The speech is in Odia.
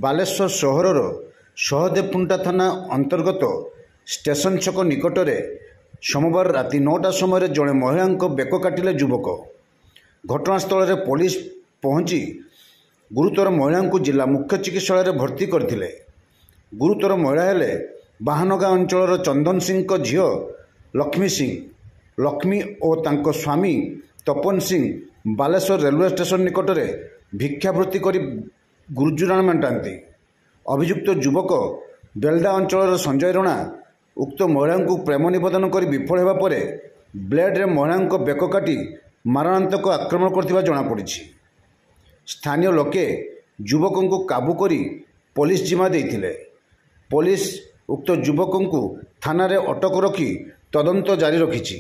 ବାଲେଶ୍ୱର ସହରର ସହଦେବପୁଣ୍ଟା ଥାନା ଅନ୍ତର୍ଗତ ଷ୍ଟେସନ ଛକ ନିକଟରେ ସୋମବାର ରାତି 9ଟା ସମୟରେ ଜଣେ ମହିଳାଙ୍କ ବେକ କାଟିଲେ ଯୁବକ। ଘଟଣାସ୍ଥଳରେ ପୋଲିସ ପହଞ୍ଚି ଗୁରୁତର ମହିଳାଙ୍କୁ ଜିଲ୍ଲା ମୁଖ୍ୟ ଚିକିତ୍ସାଳୟରେ ଭର୍ତ୍ତି କରିଥିଲେ। ଗୁରୁତର ମହିଳା ହେଲେ ବାହାନଗାଁ ଅଞ୍ଚଳର ଚନ୍ଦନ ସିଂଙ୍କ ଝିଅ ଲକ୍ଷ୍ମୀ ସିଂ। ଲକ୍ଷ୍ମୀ ଓ ତାଙ୍କ ସ୍ୱାମୀ ତପନ ସିଂ ବାଲେଶ୍ୱର ରେଲୱେ ଷ୍ଟେସନ ନିକଟରେ ଭିକ୍ଷାବୃତ୍ତି କରି ଗୁଜୁରାଣ ମେଣ୍ଟାନ୍ତି। ଅଭିଯୁକ୍ତ ଯୁବକ ବେଲଦା ଅଞ୍ଚଳର ସଞ୍ଜୟ ରଣା ଉକ୍ତ ମହିଳାଙ୍କୁ ପ୍ରେମ ନିବେଦନ କରି ବିଫଳ ହେବା ପରେ ବ୍ଲେଡରେ ମହିଳାଙ୍କ ବେକ କାଟି ମାରଣାନ୍ତକ ଆକ୍ରମଣ କରିଥିବା ଜଣାପଡ଼ିଛି। ସ୍ଥାନୀୟ ଲୋକେ ଯୁବକଙ୍କୁ କାବୁ କରି ପୋଲିସ ଜିମା ଦେଇଥିଲେ। ପୋଲିସ ଉକ୍ତ ଯୁବକଙ୍କୁ ଥାନାରେ ଅଟକ ରଖି ତଦନ୍ତ ଜାରି ରଖିଛି।